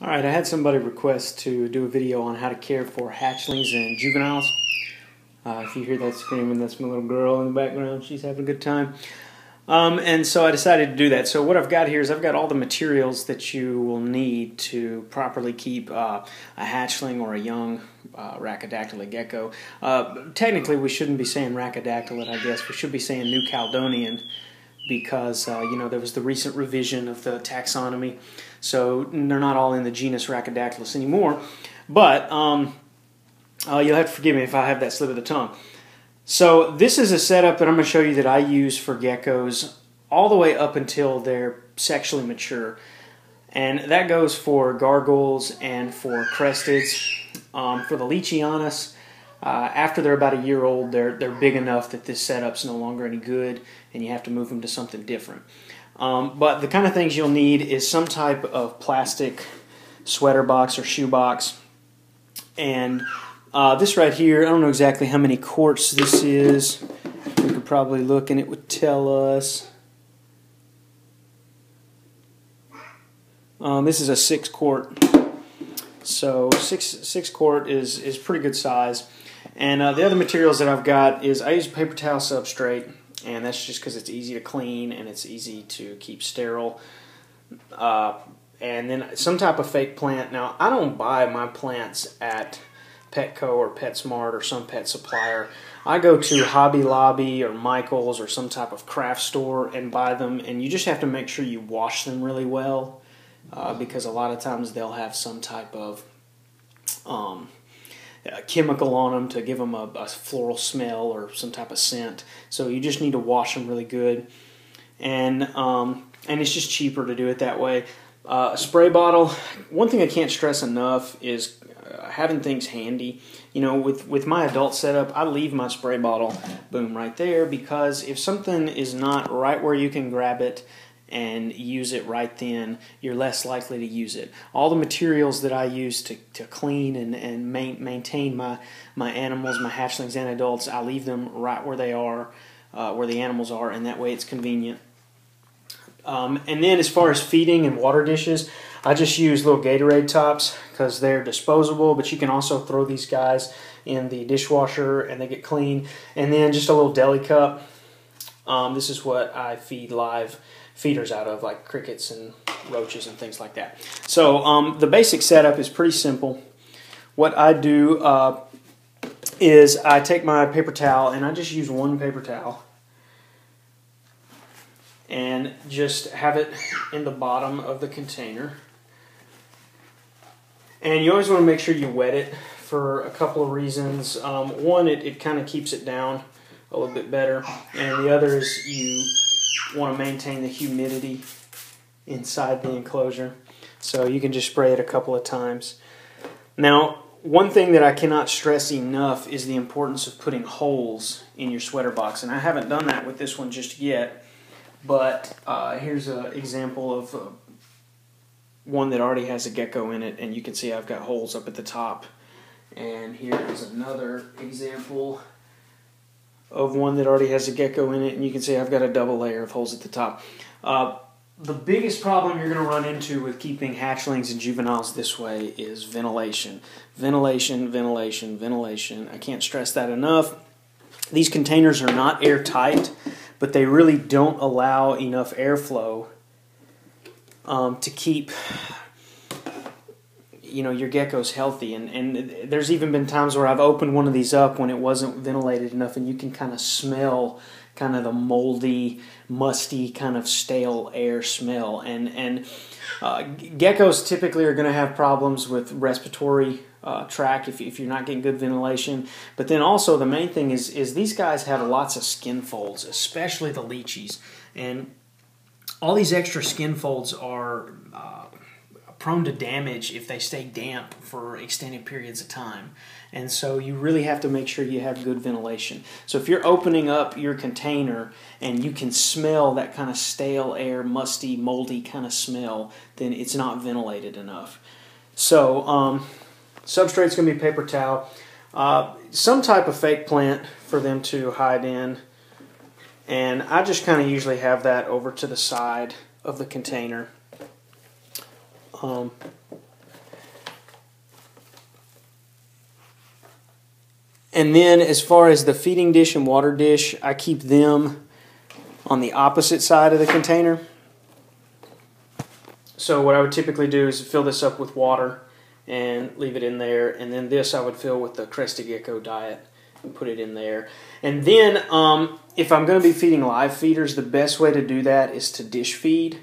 Alright, I had somebody request to do a video on how to care for hatchlings and juveniles. If you hear that screaming, that's my little girl in the background. She's having a good time. And so I decided to do that. So what I've got here is I've got all the materials that you will need to properly keep a hatchling or a young Rhacodactylid gecko. Technically, we shouldn't be saying Rhacodactylid, I guess. We should be saying New Caledonian, because you know, there was the recent revision of the taxonomy, so they're not all in the genus Rhacodactylus anymore. But you'll have to forgive me if I have that slip of the tongue. So this is a setup that I'm going to show you that I use for geckos all the way up until they're sexually mature, and that goes for gargoyles and for cresteds. For the Leachianus, after they're about a year old, they're big enough that this setup's no longer any good, and you have to move them to something different. But the kind of things you'll need is some type of plastic sweater box or shoe box. And this right here, I don't know exactly how many quarts this is. We could probably look and it would tell us. This is a 6 quart. So six quart is pretty good size. And the other materials that I've got is I use a paper towel substrate, and that's just because it's easy to clean and it's easy to keep sterile. And then some type of fake plant. Now, I don't buy my plants at Petco or PetSmart or some pet supplier. I go to Hobby Lobby or Michael's or some type of craft store and buy them, and you just have to make sure you wash them really well, because a lot of times they'll have some type of chemical on them to give them a floral smell or some type of scent. So you just need to wash them really good, and it's just cheaper to do it that way. A spray bottle. One thing I can't stress enough is having things handy. You know, with my adult setup, I leave my spray bottle, boom, right there, because if something is not right where you can grab it and use it right then, you're less likely to use it. All the materials that I use to clean and maintain my animals, my hatchlings and adults, I leave them right where they are, where the animals are, and that way it's convenient. And then as far as feeding and water dishes, I just use little Gatorade tops because they're disposable, but you can also throw these guys in the dishwasher and they get clean. And then just a little deli cup. This is what I feed live feeders out of, like crickets and roaches and things like that. So the basic setup is pretty simple. What I do is I take my paper towel, and I just use one paper towel, and just have it in the bottom of the container. And you always want to make sure you wet it for a couple of reasons. One, it kind of keeps it down a little bit better, and the other is you want to maintain the humidity inside the enclosure. So you can just spray it a couple of times. Now, one thing that I cannot stress enough is the importance of putting holes in your sweater box, and I haven't done that with this one just yet. But here's an example of one that already has a gecko in it, and you can see I've got holes up at the top. And here is another example of one that already has a gecko in it, and you can see I've got a double layer of holes at the top. The biggest problem you're going to run into with keeping hatchlings and juveniles this way is ventilation. Ventilation, ventilation, ventilation. I can't stress that enough. These containers are not airtight, but they really don't allow enough airflow to keep, you know, your geckos healthy. And there's even been times where I've opened one of these up when it wasn't ventilated enough, and you can kind of smell kind of the moldy, musty, kind of stale air smell. And geckos typically are going to have problems with respiratory tract if you're not getting good ventilation. But then also the main thing is these guys have lots of skin folds, especially the leachies, and all these extra skin folds are prone to damage if they stay damp for extended periods of time. And so you really have to make sure you have good ventilation. So if you're opening up your container and you can smell that kind of stale air, musty, moldy kind of smell, then it's not ventilated enough. So substrate's going to be paper towel, some type of fake plant for them to hide in, and I just kind of usually have that over to the side of the container. And then as far as the feeding dish and water dish, I keep them on the opposite side of the container. So what I would typically do is fill this up with water and leave it in there, and then this I would fill with the Crested Gecko diet and put it in there. And then if I'm going to be feeding live feeders, the best way to do that is to dish feed.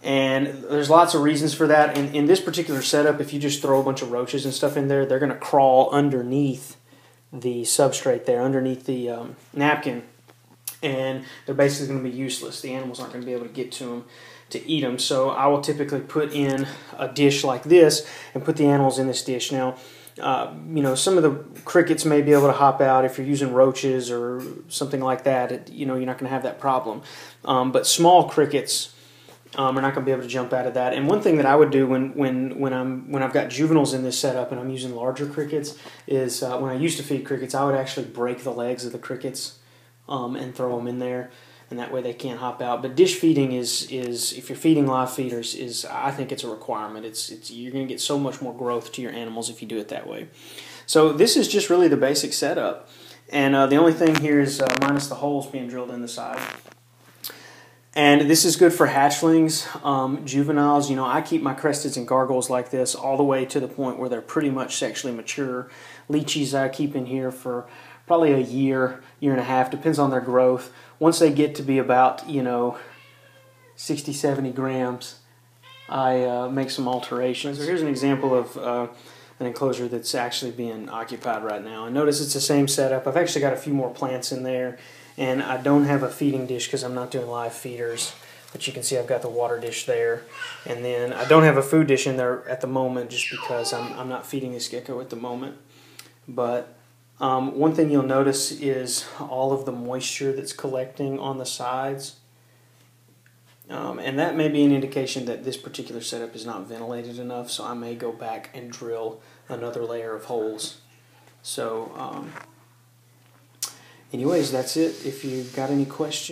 And there's lots of reasons for that. In this particular setup, if you just throw a bunch of roaches and stuff in there, they're going to crawl underneath the substrate there, underneath the napkin, and they're basically going to be useless. The animals aren't going to be able to get to them to eat them. So I will typically put in a dish like this and put the animals in this dish. Now, you know, some of the crickets may be able to hop out if you're using roaches or something like that. You know, you're not going to have that problem. But small crickets are not going to be able to jump out of that. And one thing that I would do when I've got juveniles in this setup and I'm using larger crickets is when I used to feed crickets, I would actually break the legs of the crickets and throw them in there, and that way they can't hop out. But dish feeding is if you're feeding live feeders, I think it's a requirement. You're going to get so much more growth to your animals if you do it that way. So this is just really the basic setup, and the only thing here is minus the holes being drilled in the side. And this is good for hatchlings, juveniles. You know, I keep my cresteds and gargoyles like this all the way to the point where they're pretty much sexually mature. Leechies I keep in here for probably a year, year and a half, depends on their growth. Once they get to be about, you know, 60, 70 grams, I make some alterations. So here's an example of an enclosure that's actually being occupied right now. And notice it's the same setup. I've actually got a few more plants in there, and I don't have a feeding dish because I'm not doing live feeders. But you can see I've got the water dish there. And then I don't have a food dish in there at the moment just because I'm not feeding this gecko at the moment. But one thing you'll notice is all of the moisture that's collecting on the sides. And that may be an indication that this particular setup is not ventilated enough, so I may go back and drill another layer of holes. So anyways, that's it. If you've got any questions.